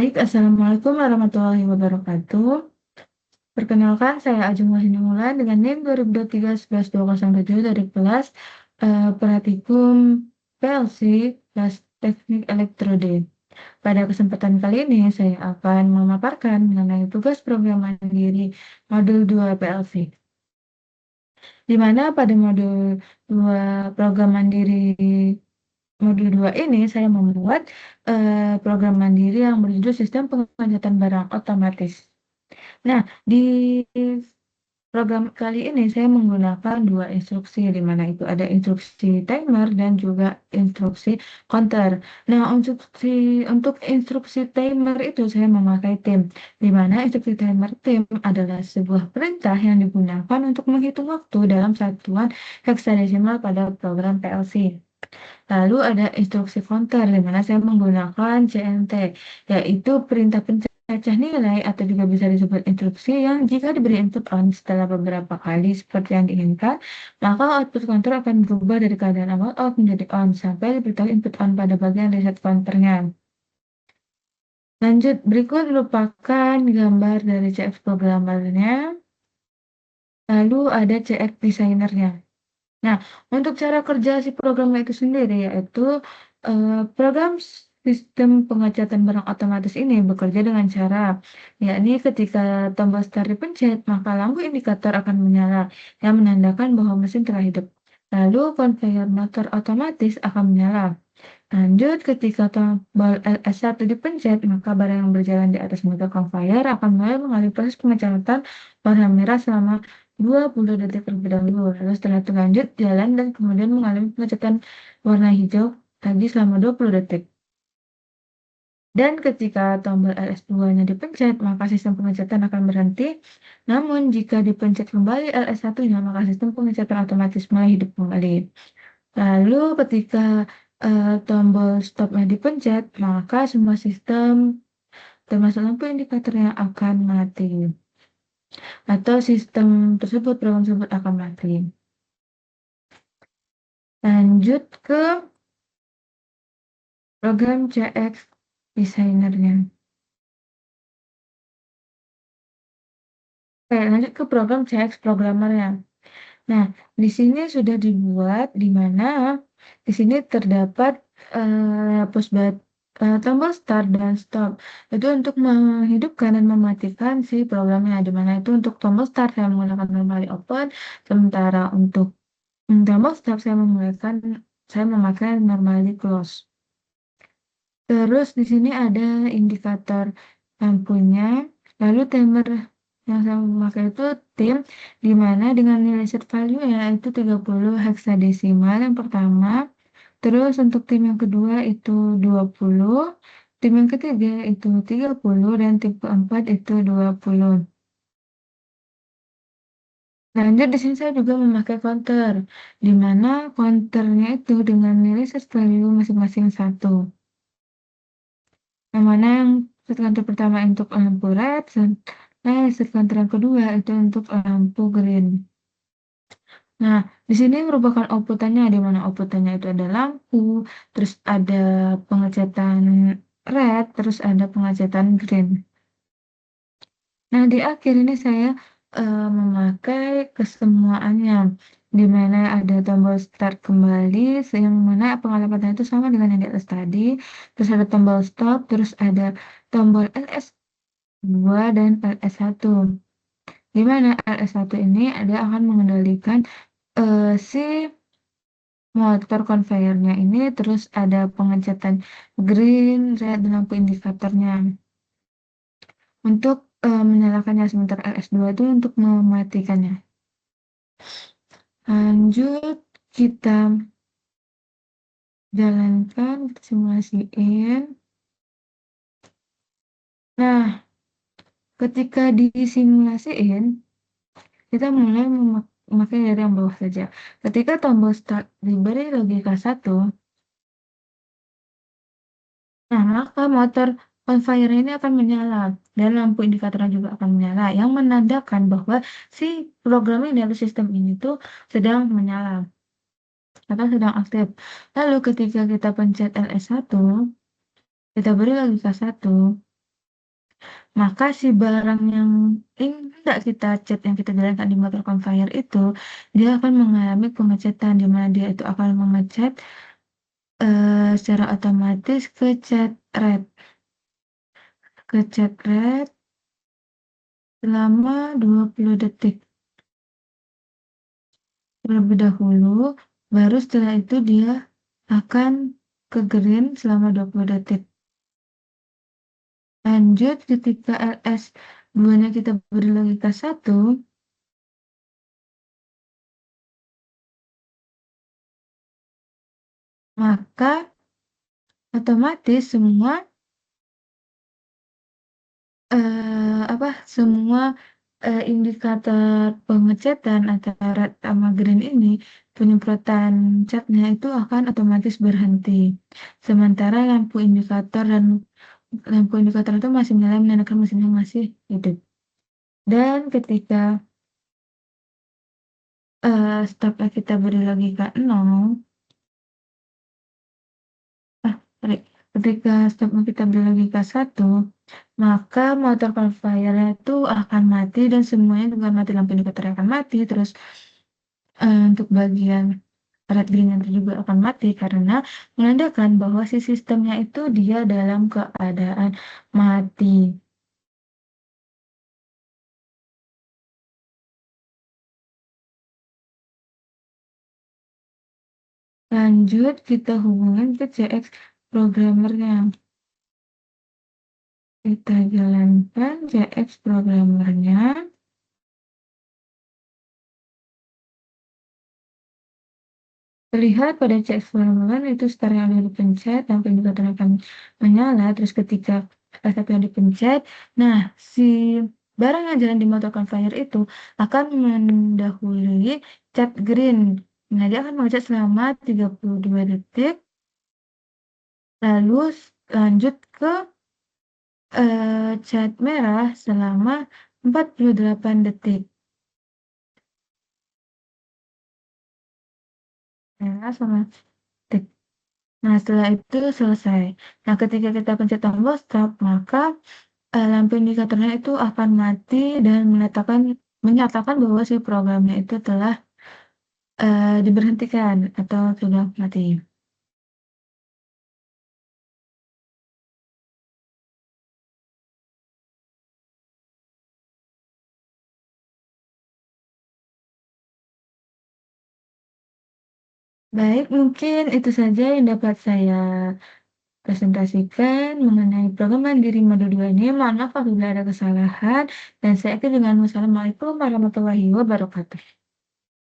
Baik, Assalamualaikum warahmatullahi wabarakatuh. Perkenalkan, saya Ajeng Wahyunimulan dengan NIM 2023-11207 dari kelas Praktikum PLC, kelas Teknik Elektrode. Pada kesempatan kali ini, saya akan memaparkan mengenai tugas program mandiri modul 2 PLC. Di mana pada modul 2 program mandiri modul 2 ini saya membuat program mandiri yang berjudul Sistem Pengecatan Barang Otomatis. Nah, di program kali ini saya menggunakan dua instruksi, di mana itu ada instruksi timer dan juga instruksi counter. Nah, untuk instruksi timer itu saya memakai tim, di mana instruksi timer tim adalah sebuah perintah yang digunakan untuk menghitung waktu dalam satuan heksadesimal pada program PLC. Lalu ada instruksi counter, di mana saya menggunakan CNT, yaitu perintah pencacah nilai atau juga bisa disebut instruksi yang jika diberi input on setelah beberapa kali seperti yang diinginkan, maka output counter akan berubah dari keadaan awal off menjadi on sampai diberitahu input on pada bagian reset counternya. Lanjut, berikut merupakan gambar dari CX programmernya, lalu ada CX designernya. Nah, untuk cara kerja si program itu sendiri yaitu program sistem pengecatan barang otomatis ini bekerja dengan cara yakni ketika tombol start dipencet, maka lampu indikator akan menyala yang menandakan bahwa mesin telah hidup. Lalu konveyor motor otomatis akan menyala. Lanjut, ketika tombol LS1 dipencet, maka barang yang berjalan di atas motor conveyor akan mulai mengalami proses pengecatan warna merah selama 20 detik terlebih dahulu. Lalu setelah itu lanjut jalan dan kemudian mengalami pengecatan warna hijau lagi selama 20 detik. Dan ketika tombol LS2-nya dipencet, maka sistem pengecatan akan berhenti. Namun jika dipencet kembali LS1-nya, maka sistem pengecatan otomatis mulai hidup kembali. Lalu ketika tombol stopnya dipencet, maka semua sistem termasuk lampu indikatornya akan mati. Atau sistem tersebut, program tersebut akan mati. Lanjut ke program CX designernya. Oke, lanjut ke program CX programmernya. Nah, di sini sudah dibuat di mana di sini terdapat tombol start dan stop. Itu untuk menghidupkan dan mematikan si programnya. Di mana itu untuk tombol start saya menggunakan normally open, sementara untuk tombol stop saya memakai normally close. Terus di sini ada indikator lampunya, lalu timer yang saya memakai itu tim, di mana dengan nilai set value yaitu 30 heksadesimal yang pertama, terus untuk tim yang kedua itu 20, tim yang ketiga itu 30, dan tim keempat itu 20. Lanjut di sini saya juga memakai counter, di mana counternya itu dengan nilai set value masing-masing 1. Yang mana yang set counter pertama untuk lampu red, set counter yang kedua itu untuk lampu green. Nah, di sini merupakan outputannya, di mana outputannya itu ada lampu, terus ada pengecatan red, terus ada pengecatan green. Nah, di akhir ini saya memakai kesemuanya, di mana ada tombol start kembali, yang mana pengalaman itu sama dengan yang di atas tadi, terus ada tombol stop, terus ada tombol LS2 dan LS1. Di mana LS1 ini ada akan mengendalikan si motor conveyornya ini, terus ada pengecatan green, red, dan lampu indikatornya untuk menyalakannya, sementara LS2 itu untuk mematikannya. Lanjut, kita jalankan, kita simulasiin. Nah, ketika disimulasiin, kita mulai memakai dari yang bawah saja. Ketika tombol start diberi logika 1, nah maka motor conveyor ini akan menyala dan lampu indikatornya juga akan menyala, yang menandakan bahwa si program ini atau sistem ini tuh sedang menyala atau sedang aktif. Lalu ketika kita pencet LS1, kita beri logika 1, Maka si barang yang hendak kita cat, yang kita jalankan di motor conveyor itu, dia akan mengalami pengecetan, di mana dia itu akan mengecat secara otomatis ke cat red selama 20 detik terlebih dahulu, baru setelah itu dia akan ke green selama 20 detik. Lanjut, ketika LS2-nya kita beri logika 1, maka otomatis semua indikator pengecetan antara red sama green ini, penyemprotan catnya itu akan otomatis berhenti. Sementara lampu indikator itu masih menyala, menandakan mesinnya masih hidup. Dan ketika stopnya kita beri logika 0, sorry, ketika stopnya kita beri logika 1, maka motor conveyor itu akan mati dan semuanya juga mati, lampu indikator akan mati, terus untuk bagian red green itu juga akan mati karena menandakan bahwa si sistemnya itu dia dalam keadaan mati. Lanjut, kita hubungin ke CX programmernya. Kita jalankan CX programmernya. Terlihat pada CX programmer itu start yang udah dipencet, lampu indikator akan menyala, terus ketika step yang dipencet, nah si barang yang jalan di motor conveyor itu akan mendahului cat green. Nah, dia akan mengecat selama 32 detik, lalu lanjut ke cat merah selama 48 detik. Merah selama detik. Nah, setelah itu selesai. Nah, ketika kita pencet tombol stop, maka lampu indikatornya itu akan mati dan menyatakan bahwa si programnya itu telah diberhentikan atau sudah mati. Baik, mungkin itu saja yang dapat saya presentasikan mengenai program Mandiri Mode 2 ini. Mohon maaf apabila ada kesalahan, dan saya akhiri dengan wassalamualaikum warahmatullahi wabarakatuh.